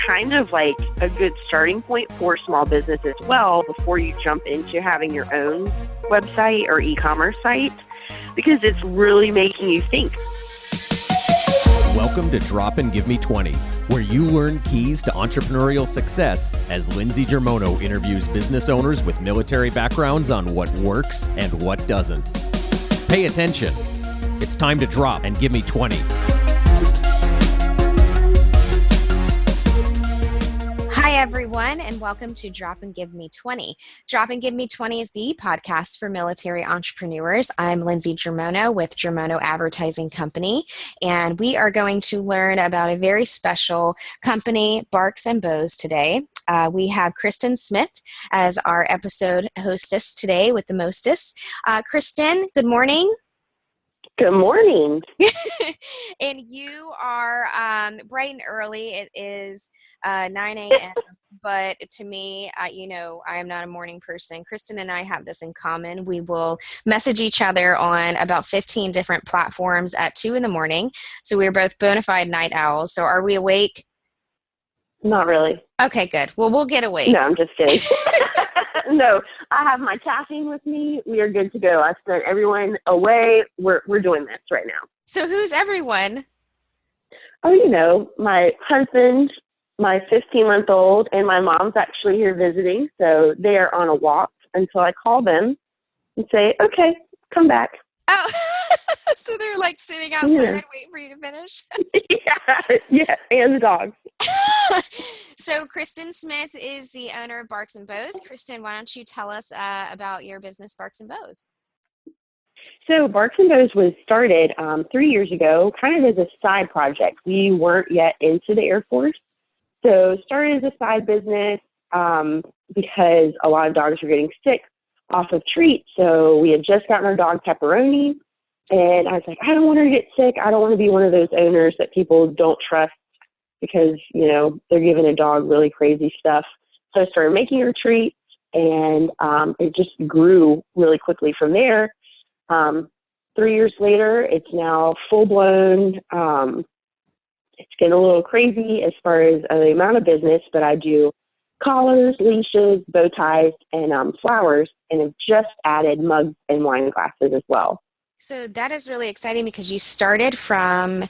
kind of like a good starting point for small business as well before you jump into having your own website or e-commerce site, because it's really making you think. Welcome to Drop and Give Me 20, where you learn keys to entrepreneurial success as Lindsey Germono interviews business owners with military backgrounds on what works and what doesn't. Pay attention. It's time to drop and give me 20. Hi, everyone, and welcome to Drop and Give Me 20. Drop and Give Me 20 is the podcast for military entrepreneurs. I'm Lindsey Germono with Germono Advertising Company, and we are going to learn about a very special company, Barks and Bows, today. We have Kristen Smith as our episode hostess today with the mostess. Kristen, good morning. Good morning. And you are bright and early. It is 9 a.m., but to me, I am not a morning person. Kristen and I have this in common. We will message each other on about 15 different platforms at 2 in the morning. So we're both bona fide night owls. So are we awake? Not really. Okay, good. Well, we'll get awake. No, I'm just kidding. No, I have my caffeine with me. We are good to go. I sent everyone away. We're doing this right now. So who's everyone? Oh, my husband, my 15-month-old, and my mom's actually here visiting. So they are on a walk until I call them and say, okay, come back. Oh, so they're like sitting outside waiting for you to finish? Yeah, and the dogs. So Kristen Smith is the owner of Barks and Bows. Kristen, why don't you tell us about your business, Barks and Bows? So Barks and Bows was started 3 years ago, kind of as a side project. We weren't yet into the Air Force. So started as a side business because a lot of dogs were getting sick off of treats. So we had just gotten our dog Pepperoni, and I was like, I don't want her to get sick. I don't want to be one of those owners that people don't trust because, they're giving a dog really crazy stuff. So I started making her treats, and it just grew really quickly from there. 3 years later, it's now full-blown. It's getting a little crazy as far as the amount of business, but I do collars, leashes, bow ties, and flowers, and have just added mugs and wine glasses as well. So that is really exciting because you started from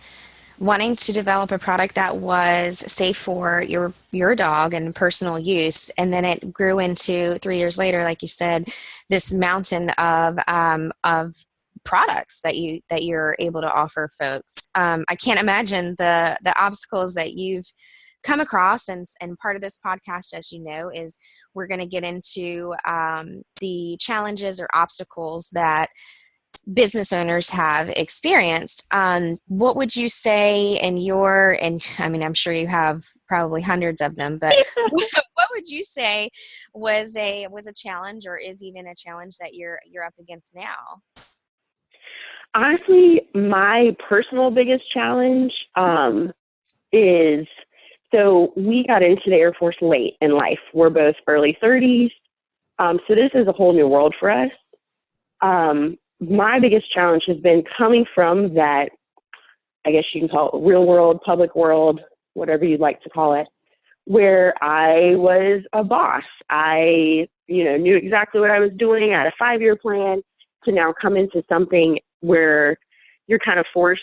wanting to develop a product that was safe for your dog and personal use, and then it grew into 3 years later, like you said, this mountain of products that you're able to offer folks. I can't imagine the obstacles that you've come across, and part of this podcast, as you know, is we're going to get into the challenges or obstacles that business owners have experienced. What would you say I'm sure you have probably hundreds of them, but what would you say was a challenge, or is even a challenge that you're up against now? Honestly, my personal biggest challenge is, so we got into the Air Force late in life. We're both early 30s. So this is a whole new world for us. My biggest challenge has been coming from that, I guess you can call it real world, public world, whatever you'd like to call it, where I was a boss. I, knew exactly what I was doing. I had a 5-year plan, to now come into something where you're kind of forced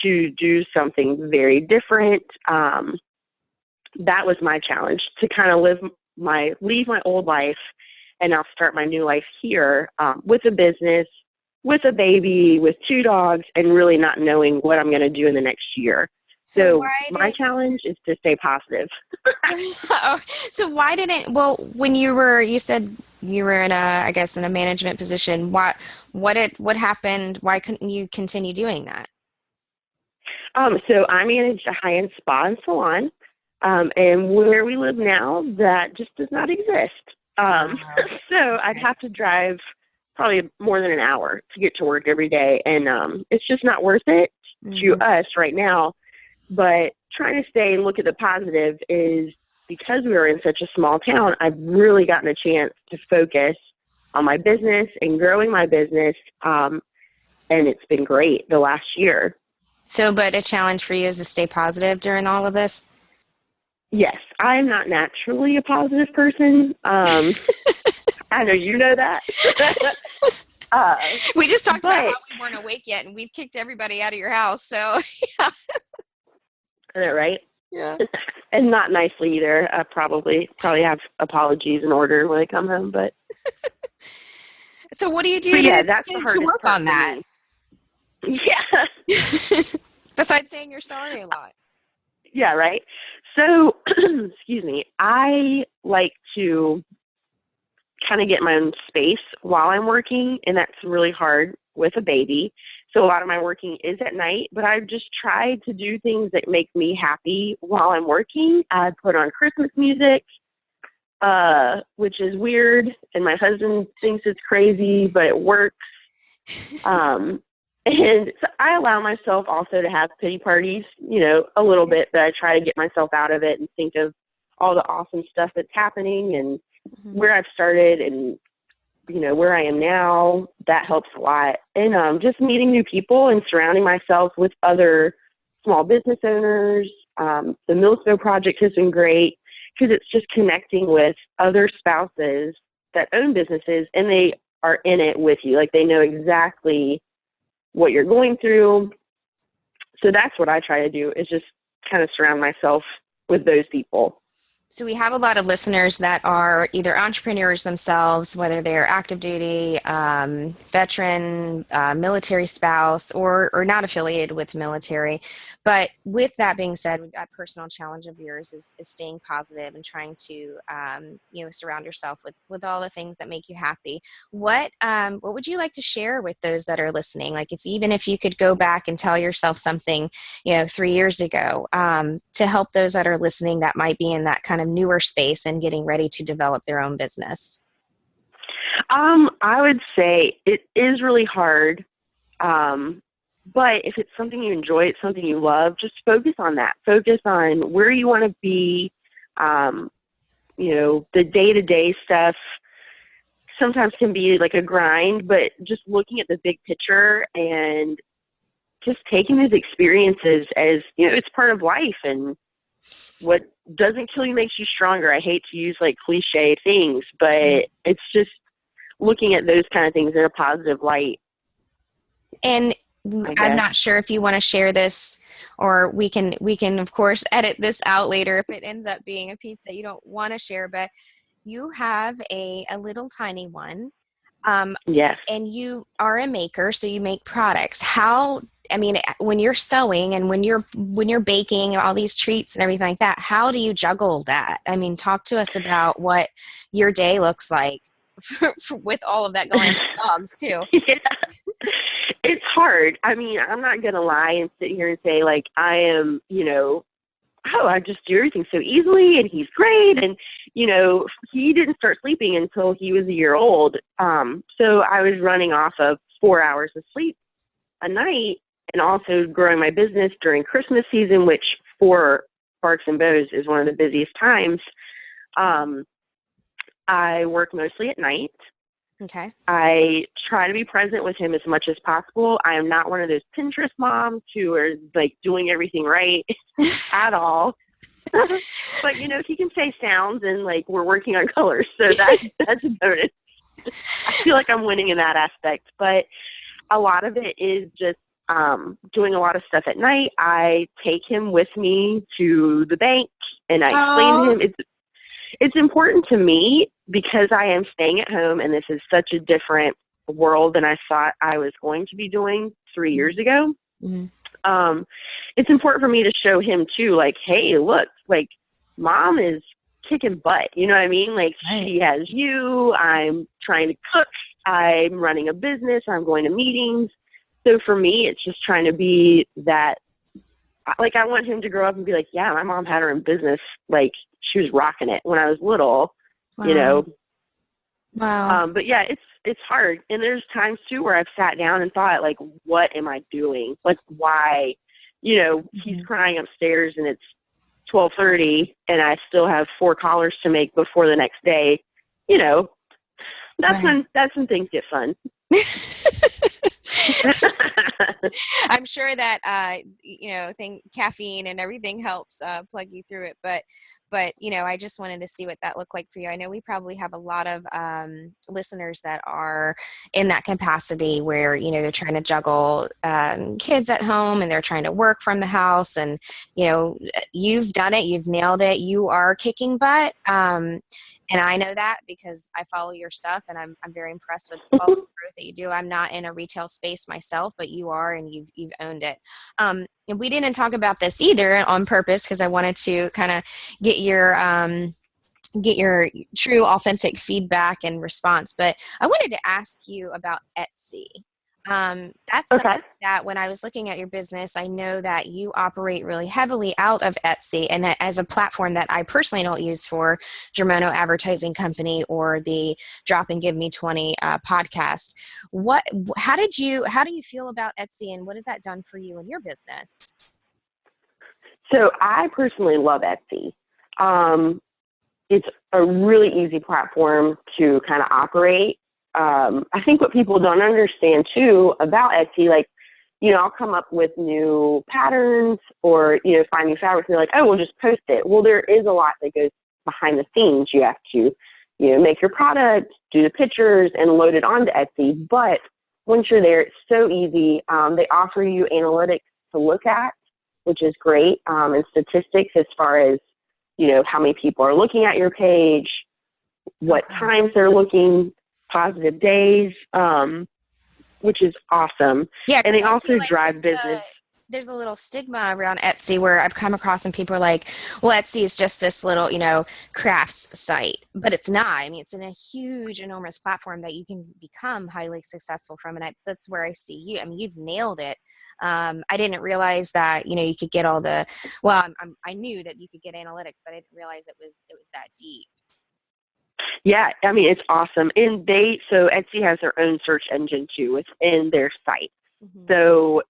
to do something very different. That was my challenge, to kind of leave my old life and now start my new life here with a business, with a baby, with 2 dogs, and really not knowing what I'm going to do in the next year. So my challenge is to stay positive. So why didn't, when you said you were in a management position, what happened? Why couldn't you continue doing that? So I managed a high-end spa and salon, and where we live now, that just does not exist. So I'd have to drive probably more than an hour to get to work every day. And it's just not worth it to us right now. But trying to stay and look at the positive is, because we are in such a small town, I've really gotten a chance to focus on my business and growing my business. And it's been great the last year. So, but a challenge for you is to stay positive during all of this? Yes, I'm not naturally a positive person. I know you know that. We just talked about but how we weren't awake yet, and we've kicked everybody out of your house. So, yeah. I know, right? Yeah. And not nicely either. I probably have apologies in order when I come home. But So what do you do but yeah, that's the to hardest work part on for that? me. Yeah. Besides saying you're sorry a lot. Yeah, right. So, excuse me. I like to kind of get my own space while I'm working, and that's really hard with a baby. So a lot of my working is at night, but I've just tried to do things that make me happy while I'm working. I put on Christmas music, which is weird, and my husband thinks it's crazy, but it works. And so I allow myself also to have pity parties, a little bit, but I try to get myself out of it and think of all the awesome stuff that's happening and where I've started and, where I am now. That helps a lot. And just meeting new people and surrounding myself with other small business owners. The Millspo project has been great because it's just connecting with other spouses that own businesses, and they are in it with you. Like, they know exactly what you're going through. So that's what I try to do, is just kind of surround myself with those people. So we have a lot of listeners that are either entrepreneurs themselves, whether they're active duty, veteran, military spouse, or not affiliated with the military. But with that being said, a personal challenge of yours is staying positive and trying to surround yourself with all the things that make you happy. What would you like to share with those that are listening? Like, even if you could go back and tell yourself something 3 years ago, to help those that are listening that might be in that kind of newer space and getting ready to develop their own business? I would say it is really hard. But if it's something you enjoy, it's something you love, just focus on that. Focus on where you want to be. The day-to-day stuff sometimes can be like a grind, but just looking at the big picture and just taking these experiences as, it's part of life, and what doesn't kill you makes you stronger. I hate to use like cliche things, but it's just looking at those kind of things in a positive light. And I'm not sure if you want to share this, or we can of course edit this out later if it ends up being a piece that you don't want to share, but you have a little tiny one. Yes. And you are a maker, so you make products. When you're sewing and when you're baking all these treats and everything like that, how do you juggle that? Talk to us about what your day looks like with all of that going on with dogs too. Yeah. It's hard. I'm not going to lie and sit here and say like I am, I just do everything so easily and he's great. And, he didn't start sleeping until he was a year old. So I was running off of 4 hours of sleep a night, and also growing my business during Christmas season, which for Barks and Bows is one of the busiest times. I work mostly at night. Okay. I try to be present with him as much as possible. I am not one of those Pinterest moms who are like doing everything right at all. But he can say sounds, and like we're working on colors, so that's a bonus. I feel like I'm winning in that aspect, but a lot of it is just doing a lot of stuff at night. I take him with me to the bank, and I explain to him it's important to me because I am staying at home, and this is such a different world than I thought I was going to be doing 3 years ago. Mm-hmm. It's important for me to show him too, like, hey, look, like mom is kicking butt. You know what I mean? Like right. She has you. I'm trying to cook. I'm running a business. I'm going to meetings. So for me, it's just trying to be that, like, I want him to grow up and be like, yeah, my mom had her own business. Like, she was rocking it when I was little, Wow. Wow. But yeah, it's hard. And there's times too where I've sat down and thought, like, what am I doing? Like, why, he's crying upstairs and it's 12:30 and I still have 4 collars to make before the next day. That's right. That's when things get fun. I'm sure that, caffeine and everything helps plug you through it. But, I just wanted to see what that looked like for you. I know we probably have a lot of listeners that are in that capacity where, they're trying to juggle kids at home and they're trying to work from the house. And, you've done it, you've nailed it, you are kicking butt. And I know that because I follow your stuff, and I'm very impressed with all the growth that you do. I'm not in a retail space myself, but you are, and you've owned it. And we didn't talk about this either on purpose because I wanted to kind of get your true, authentic feedback and response. But I wanted to ask you about Etsy. That's something that when I was looking at your business, I know that you operate really heavily out of Etsy, and that as a platform that I personally don't use for Germono Advertising Company or the Drop and Give Me 20 podcast. How do you feel about Etsy, and what has that done for you and your business? So I personally love Etsy. It's a really easy platform to kind of operate. I think what people don't understand too about Etsy, I'll come up with new patterns or, find new fabrics and they're like, oh, we'll just post it. Well, there is a lot that goes behind the scenes. You have to, make your product, do the pictures and load it onto Etsy. But once you're there, it's so easy. They offer you analytics to look at, which is great. And statistics as far as, how many people are looking at your page, what times they're looking, positive days, which is awesome. Yeah, and they also drive business. There's a little stigma around Etsy where I've come across and people are like, well, Etsy is just this little, crafts site, but it's not. I mean, it's in a huge, enormous platform that you can become highly successful from. And that's where I see you. I mean, you've nailed it. I didn't realize that, you could get all the, I knew that you could get analytics, but I didn't realize it was that deep. Yeah, I mean, it's awesome. And so Etsy has their own search engine too within their site. Mm-hmm. So,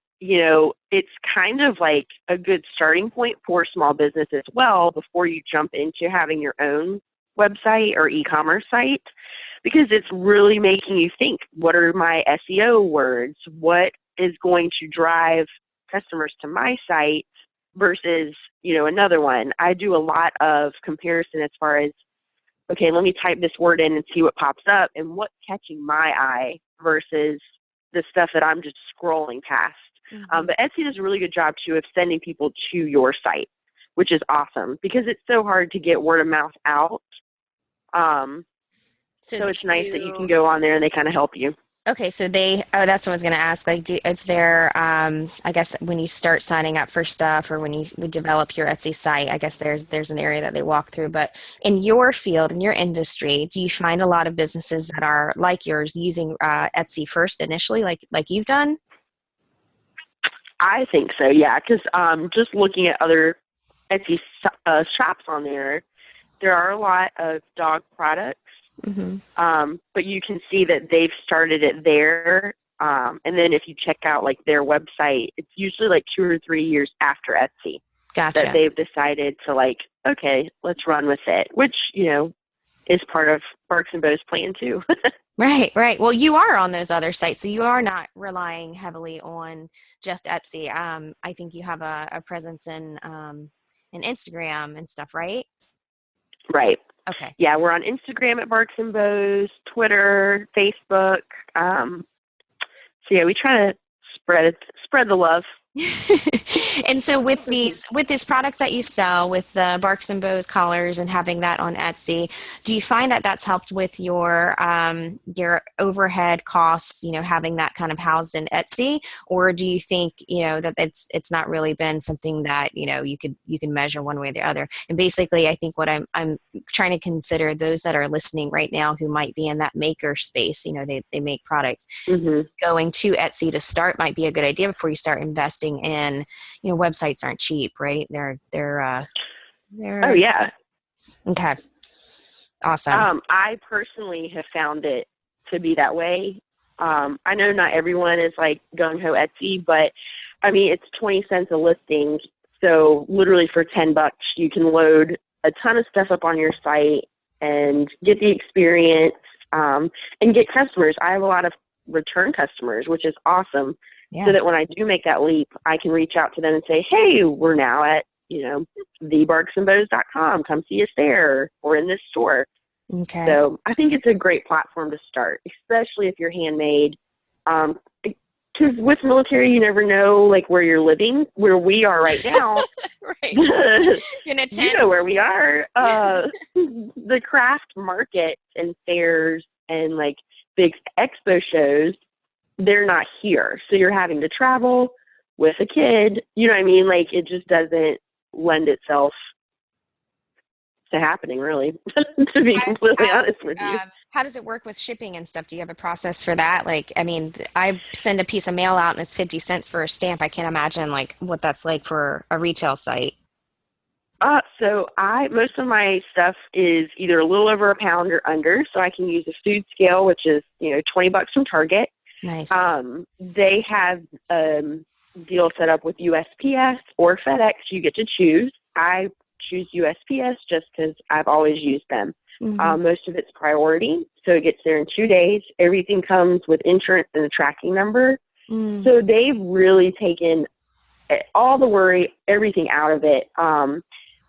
it's kind of like a good starting point for small business as well before you jump into having your own website or e-commerce site, because it's really making you think, what are my SEO words? What is going to drive customers to my site versus, another one? I do a lot of comparison as far as, okay, let me type this word in and see what pops up and what's catching my eye versus the stuff that I'm just scrolling past. Mm-hmm. But Etsy does a really good job, too, of sending people to your site, which is awesome because it's so hard to get word of mouth out. So it's nice that you can go on there and they kind of help you. Okay, so that's what I was going to ask. It's there, I guess when you start signing up for stuff or when you develop your Etsy site, I guess there's an area that they walk through. But in your field, in your industry, do you find a lot of businesses that are like yours using Etsy first initially, like you've done? I think so, yeah, because just looking at other Etsy shops on there are a lot of dog products. Mm-hmm. But you can see that they've started it there. And then if you check out their website, it's usually 2 or 3 years after Etsy. Gotcha. That they've decided to okay, let's run with it, which, is part of Barks and Bows plan too. Right. Well, you are on those other sites, so you are not relying heavily on just Etsy. I think you have a presence in Instagram and stuff, right? Right. Okay. Yeah, we're on Instagram at Barks and Bows, Twitter, Facebook. So yeah, we try to spread the love. And so with these products that you sell, with the Barks and Bows collars and having that on Etsy, do you find that that's helped with your overhead costs, having that kind of housed in Etsy, or do you think, that it's not really been something that, you can measure one way or the other? And basically, I think what I'm trying to consider those that are listening right now who might be in that maker space, they make products, mm-hmm. Going to Etsy to start might be a good idea before you start investing in, websites aren't cheap, right? They're Oh yeah. Okay. Awesome. I personally have found it to be that way. I know not everyone is gung-ho Etsy, but I mean, it's 20 cents a listing. So literally for $10, you can load a ton of stuff up on your site and get the experience, and get customers. I have a lot of return customers, which is awesome. Yeah. So that when I do make that leap, I can reach out to them and say, hey, we're now at, thebarksandbows.com. Come see us there or in this store. Okay. So I think it's a great platform to start, especially if you're handmade. Because with military, you never know like where you're living. Where we are right now, Right. In a tent. you know where we are. The craft markets and fairs and like big expo shows, they're not here. So you're having to travel with a kid. You know what I mean? Like it just doesn't lend itself to happening, really, to be completely honest with you. How does it work with shipping and stuff? Do you have a process for that? Like, I mean, I send a piece of mail out and it's 50 cents for a stamp. I can't imagine like what that's like for a retail site. So most of my stuff is either a little over a pound or under. So I can use a food scale, which is, $20 from Target. Nice. They have deal set up with USPS or FedEx. You get to choose. I choose USPS just because I've always used them. Mm-hmm. Most of it's priority, so it gets there in 2 days. Everything comes with insurance and a tracking number. Mm. So they've really taken all the worry, everything out of it.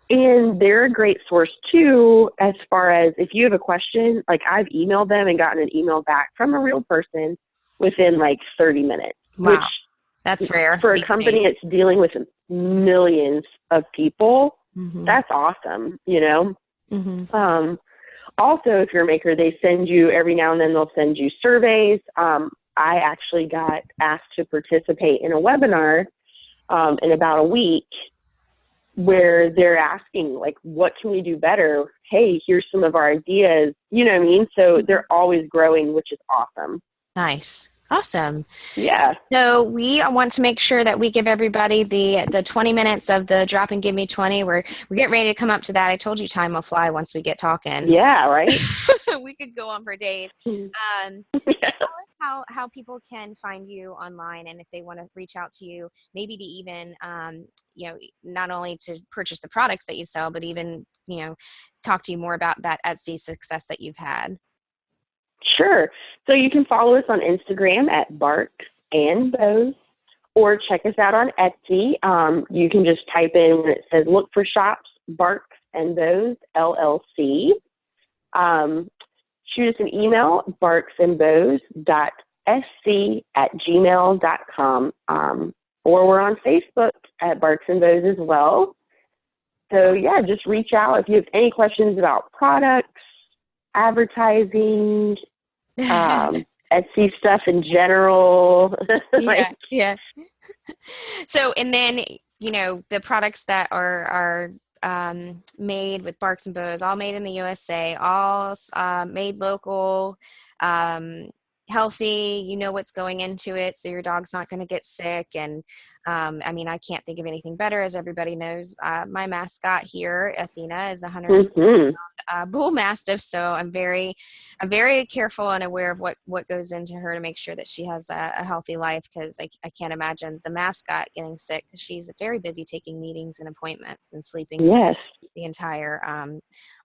And they're a great source too, as far as if you have a question, like I've emailed them and gotten an email back from a real person within like 30 minutes. Wow. Which That's rare. for a company that's dealing with millions of people, mm-hmm. that's awesome, Mm-hmm. Also, if you're a maker, they send you every now and then, they'll send you surveys. I actually got asked to participate in a webinar in about a week where they're asking, like, what can we do better? Hey, here's some of our ideas. You know what I mean? So they're always growing, which is awesome. Nice. Awesome. Yeah. So we want to make sure that we give everybody the 20 minutes of the drop and give me 20. We're getting ready to come up to that. I told you time will fly once we get talking. Yeah, right? We could go on for days. Yeah. Tell us how people can find you online, and if they want to reach out to you, maybe to even, not only to purchase the products that you sell, but even, talk to you more about that Etsy success that you've had. Sure. So you can follow us on Instagram at barksandbows, or check us out on Etsy. You can just type in when it says look for shops, Barks and Bows LLC. Shoot us an email, barksandbows.etsy@gmail.com. Or we're on Facebook at Barks and Bows as well. So yeah, just reach out if you have any questions about products, advertising, Etsy stuff in general. Yeah. So, and then, the products that are made with Barks and Bows, all made in the USA, all made local, healthy, what's going into it, so your dog's not going to get sick. And I can't think of anything better. As everybody knows, my mascot here, Athena, is 100 bull mastiff, so I'm very careful and aware of what goes into her to make sure that she has a healthy life, because I can't imagine the mascot getting sick, because she's very busy taking meetings and appointments and sleeping. Yes. The entire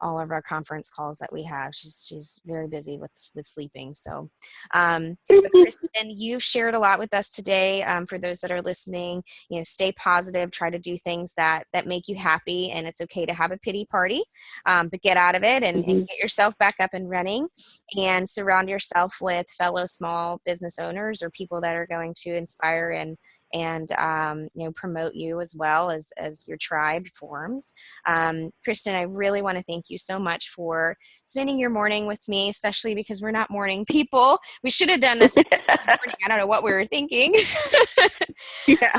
all of our conference calls that we have, she's very busy with sleeping. So but Kristen, you've shared a lot with us today. For those that are listening, stay positive, try to do things that make you happy, and it's okay to have a pity party, but get out of it and get yourself back up and running, and surround yourself with fellow small business owners or people that are going to inspire and promote you as well as your tribe forms. Kristen, I really want to thank you so much for spending your morning with me, especially because we're not morning people. We should have done this in the morning. I don't know what we were thinking. Yeah,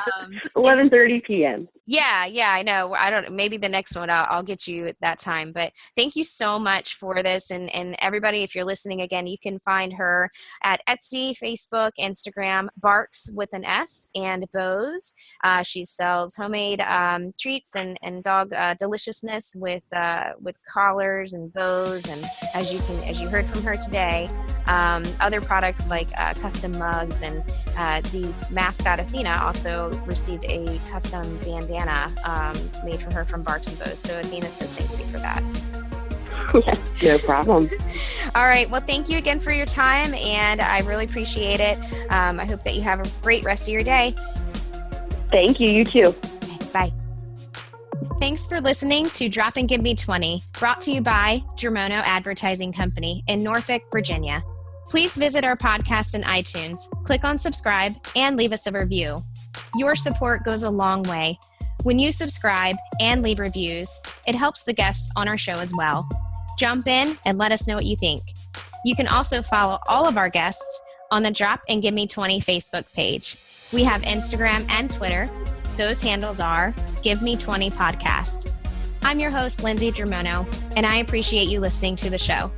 11:30 p.m. Yeah, I know. Maybe the next one I'll get you at that time. But thank you so much for this. And everybody, if you're listening again, you can find her at Etsy, Facebook, Instagram, Barks with an S and Bows. She sells homemade treats and dog deliciousness with collars and bows. And as you heard from her today, other products like custom mugs, and the mascot Athena also received a custom bandana made for her from Barks and Bows. So Athena says thank you for that. No problem. All right. Well, thank you again for your time, and I really appreciate it. I hope that you have a great rest of your day. Thank you. You too. Bye. Thanks for listening to Drop and Give Me 20, brought to you by Germono Advertising Company in Norfolk, Virginia. Please visit our podcast in iTunes, click on subscribe, and leave us a review. Your support goes a long way. When you subscribe and leave reviews, it helps the guests on our show as well. Jump in and let us know what you think. You can also follow all of our guests on the Drop and Give Me 20 Facebook page. We have Instagram and Twitter. Those handles are Give Me 20 Podcast. I'm your host, Lindsey Germono, and I appreciate you listening to the show.